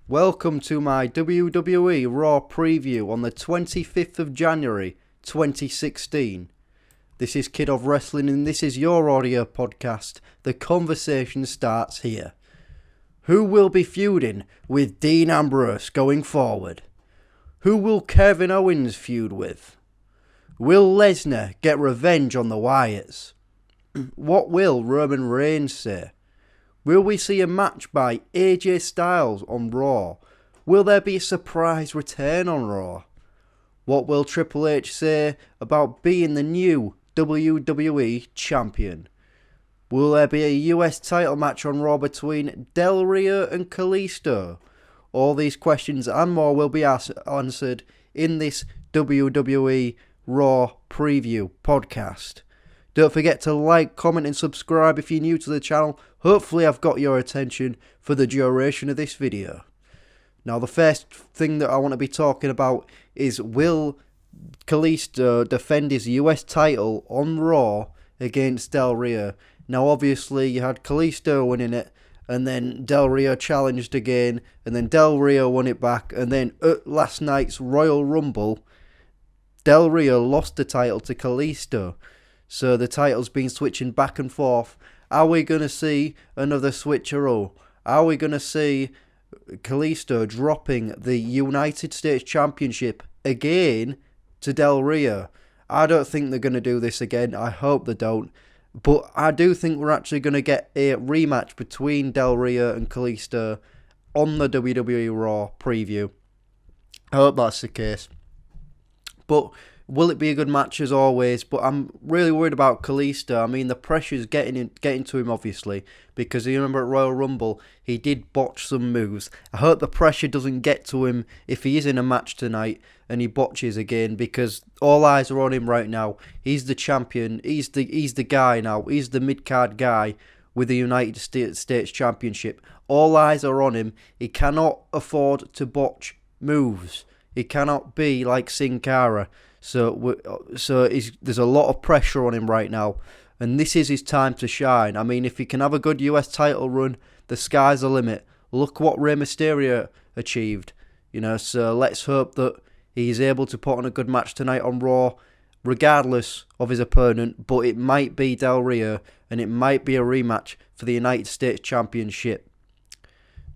Welcome to my WWE Raw preview on the 25th of January 2016. This is Kid of Wrestling and this is your audio podcast. The conversation starts here. Who will be feuding with Dean Ambrose going forward? Who will Kevin Owens feud with? Will Lesnar get revenge on the Wyatts? What will Roman Reigns say? Will we see a match by AJ Styles on Raw? Will there be a surprise return on Raw? What will Triple H say about being the new WWE Champion? Will there be a US title match on Raw between Del Rio and Kalisto? All these questions and more will be answered in this WWE Raw preview podcast. Don't forget to like, comment and subscribe if you're new to the channel. Hopefully I've got your attention for the duration of this video. Now the first thing that I want to be talking about is, will Kalisto defend his US title on Raw against Del Rio? Now obviously you had Kalisto winning it, and then Del Rio challenged again, and then Del Rio won it back, and then at last night's Royal Rumble, Del Rio lost the title to Kalisto. So the title's been switching back and forth. Are we going to see another switcheroo? Are we going to see Kalisto dropping the United States Championship again to Del Rio? I don't think they're going to do this again. I hope they don't. But I do think we're actually going to get a rematch between Del Rio and Kalisto on the WWE Raw preview. I hope that's the case. But will it be a good match as always? But I'm really worried about Kalisto. I mean, the pressure's getting to him, obviously, because you remember at Royal Rumble, he did botch some moves. I hope the pressure doesn't get to him if he is in a match tonight and he botches again, because all eyes are on him right now. He's the champion. He's the guy now. He's the mid-card guy with the United States Championship. All eyes are on him. He cannot afford to botch moves. He cannot be like Sin Cara. So there's a lot of pressure on him right now, and this is his time to shine. I mean, if he can have a good US title run, the sky's the limit. Look what Rey Mysterio achieved, so let's hope that he's able to put on a good match tonight on Raw, regardless of his opponent, but it might be Del Rio, and it might be a rematch for the United States Championship.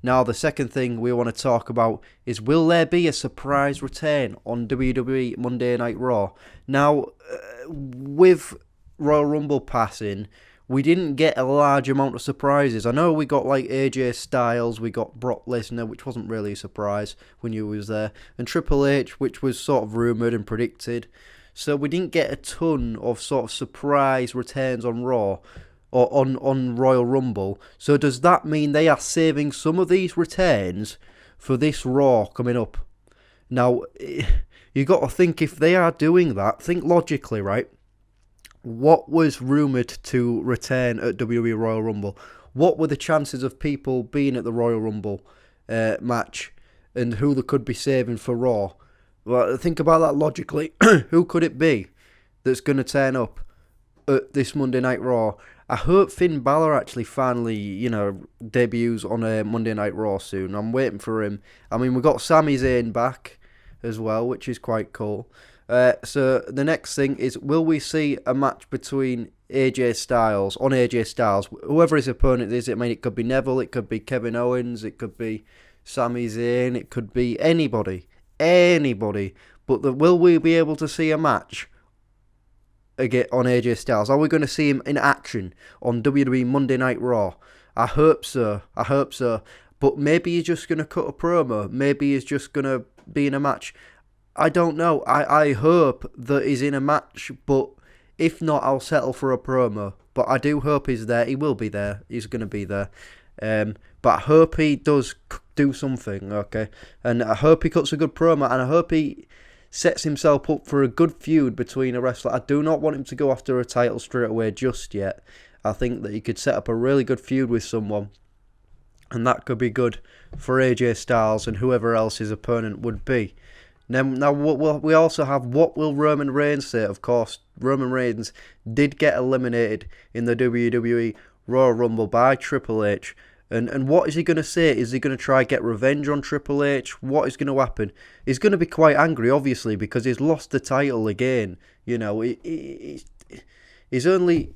Now, the second thing we want to talk about is, will there be a surprise return on WWE Monday Night Raw? Now, with Royal Rumble passing, we didn't get a large amount of surprises. I know we got like AJ Styles, we got Brock Lesnar, which wasn't really a surprise when you was there, and Triple H, which was sort of rumoured and predicted. So we didn't get a ton of sort of surprise returns on Raw, or on Royal Rumble. So does that mean they are saving some of these returns for this Raw coming up? Now, you got to think, if they are doing that, think logically, right? What was rumoured to return at WWE Royal Rumble? What were the chances of people being at the Royal Rumble match, and who they could be saving for Raw? Well, think about that logically. Who could it be that's going to turn up at this Monday Night Raw? I hope Finn Balor actually finally, debuts on a Monday Night Raw soon. I'm waiting for him. I mean, we've got Sami Zayn back as well, which is quite cool. So the next thing is, will we see a match between AJ Styles, whoever his opponent is? I mean, it could be Neville, it could be Kevin Owens, it could be Sami Zayn, it could be anybody. But will we be able to see a match again on AJ Styles? Are we going to see him in action on WWE Monday Night Raw? I hope so. But maybe he's just going to cut a promo. Maybe he's just going to be in a match. I don't know. I hope that he's in a match, but if not, I'll settle for a promo. But I do hope he's there. He will be there. He's going to be there. But I hope he does do something, okay? And I hope he cuts a good promo, and I hope he sets himself up for a good feud between a wrestler. I do not want him to go after a title straight away just yet. I think that he could set up a really good feud with someone, and that could be good for AJ Styles and whoever else his opponent would be. Now we also have, what will Roman Reigns say? Of course, Roman Reigns did get eliminated in the WWE Royal Rumble by Triple H, And what is he going to say? Is he going to try get revenge on Triple H? What is going to happen? He's going to be quite angry, obviously, because he's lost the title again. You know, he's only...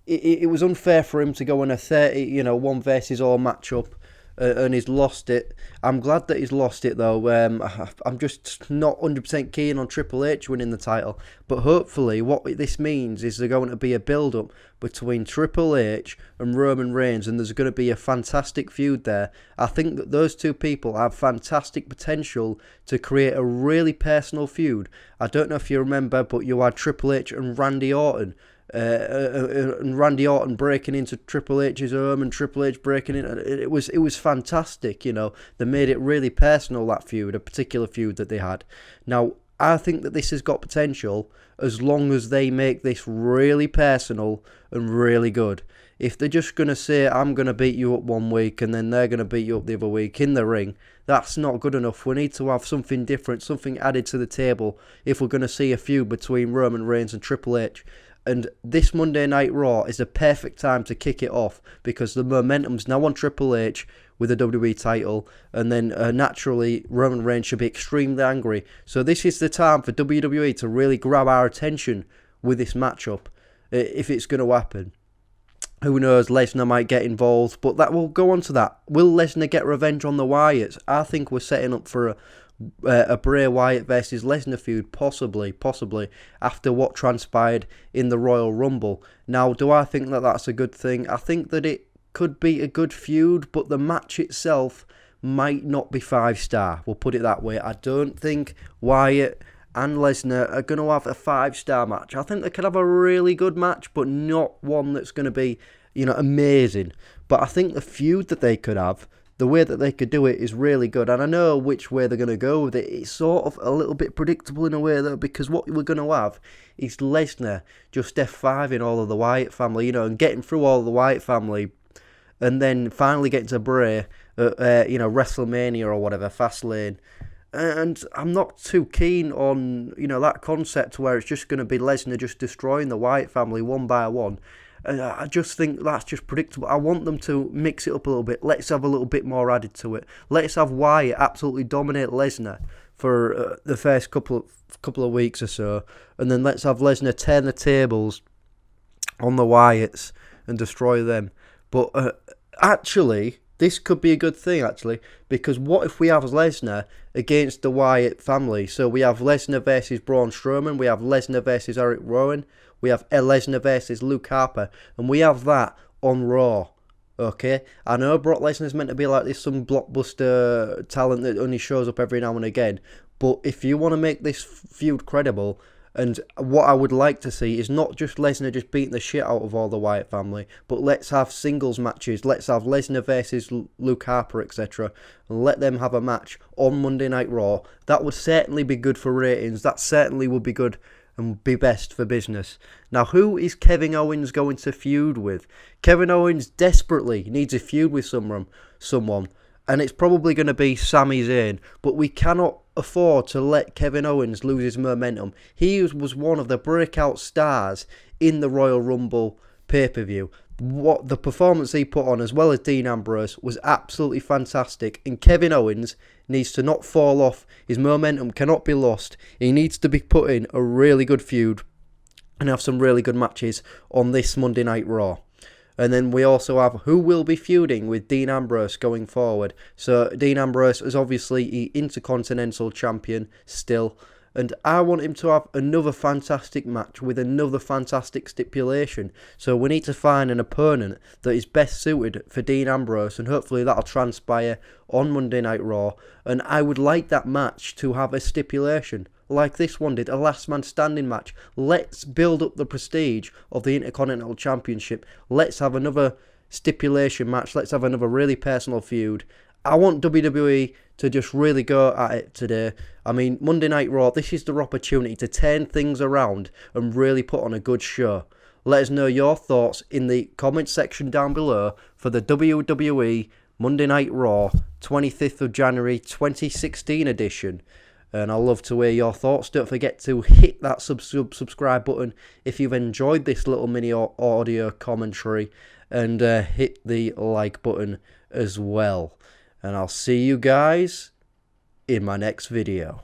It was unfair for him to go in a 30, one versus all matchup, and he's lost it. I'm glad that he's lost it, though. I'm just not 100% keen on Triple H winning the title. But hopefully what this means is there's going to be a build-up between Triple H and Roman Reigns, and there's going to be a fantastic feud there. I think that those two people have fantastic potential to create a really personal feud. I don't know if you remember, but you had Triple H and Randy Orton. And Randy Orton breaking into Triple H's home and Triple H breaking in. It was fantastic, They made it really personal, that feud, a particular feud that they had. Now, I think that this has got potential as long as they make this really personal and really good. If they're just going to say, I'm going to beat you up one week and then they're going to beat you up the other week in the ring, that's not good enough. We need to have something different, something added to the table if we're going to see a feud between Roman Reigns and Triple H. And this Monday Night Raw is the perfect time to kick it off because the momentum's now on Triple H with the WWE title, and then naturally Roman Reigns should be extremely angry. So this is the time for WWE to really grab our attention with this matchup, if it's going to happen. Who knows, Lesnar might get involved, but that will go on to that. Will Lesnar get revenge on the Wyatts? I think we're setting up for a Bray Wyatt versus Lesnar feud, possibly, after what transpired in the Royal Rumble. Now, do I think that that's a good thing? I think that it could be a good feud, but the match itself might not be 5-star. We'll put it that way. I don't think Wyatt and Lesnar are going to have a 5-star match. I think they could have a really good match, but not one that's going to be, amazing. But I think the feud that they could have, the way that they could do it is really good. And I know which way they're going to go with it. It's sort of a little bit predictable in a way, though, because what we're going to have is Lesnar just F5-ing all of the Wyatt family, and getting through all of the Wyatt family, and then finally getting to Bray, WrestleMania or whatever, Fastlane. And I'm not too keen on, that concept where it's just going to be Lesnar just destroying the Wyatt family one by one. I just think that's just predictable. I want them to mix it up a little bit. Let's have a little bit more added to it. Let's have Wyatt absolutely dominate Lesnar for the first couple of weeks or so, and then let's have Lesnar turn the tables on the Wyatts and destroy them. But actually, this could be a good thing, actually, because what if we have Lesnar against the Wyatt family? So we have Lesnar versus Braun Strowman, we have Lesnar versus Eric Rowan, we have Lesnar versus Luke Harper, and we have that on Raw. Okay, I know Brock Lesnar's meant to be like this, some blockbuster talent that only shows up every now and again, but if you want to make this feud credible, and what I would like to see is not just Lesnar just beating the shit out of all the Wyatt family, but let's have singles matches. Let's have Lesnar versus Luke Harper, etc. And let them have a match on Monday Night Raw. That would certainly be good for ratings. That certainly would be good and be best for business. Now, who is Kevin Owens going to feud with? Kevin Owens desperately needs a feud with someone. And it's probably going to be Sami Zayn, but we cannot afford to let Kevin Owens lose his momentum. He was one of the breakout stars in the Royal Rumble pay-per-view. What the performance he put on, as well as Dean Ambrose, was absolutely fantastic, and Kevin Owens needs to not fall off. His momentum cannot be lost. He needs to be put in a really good feud and have some really good matches on this Monday Night Raw. And then we also have who will be feuding with Dean Ambrose going forward. So Dean Ambrose is obviously the Intercontinental Champion still. And I want him to have another fantastic match with another fantastic stipulation. So we need to find an opponent that is best suited for Dean Ambrose. And hopefully that'll transpire on Monday Night Raw. And I would like that match to have a stipulation, like this one did, a last man standing match. Let's build up the prestige of the Intercontinental Championship. Let's have another stipulation match. Let's have another really personal feud. I want WWE to just really go at it today. I mean, Monday Night Raw, this is their opportunity to turn things around and really put on a good show. Let us know your thoughts in the comment section down below for the WWE Monday Night Raw 25th of January 2016 edition. And I'd love to hear your thoughts. Don't forget to hit that subscribe button if you've enjoyed this little mini audio commentary. and hit the like button as well. And I'll see you guys in my next video.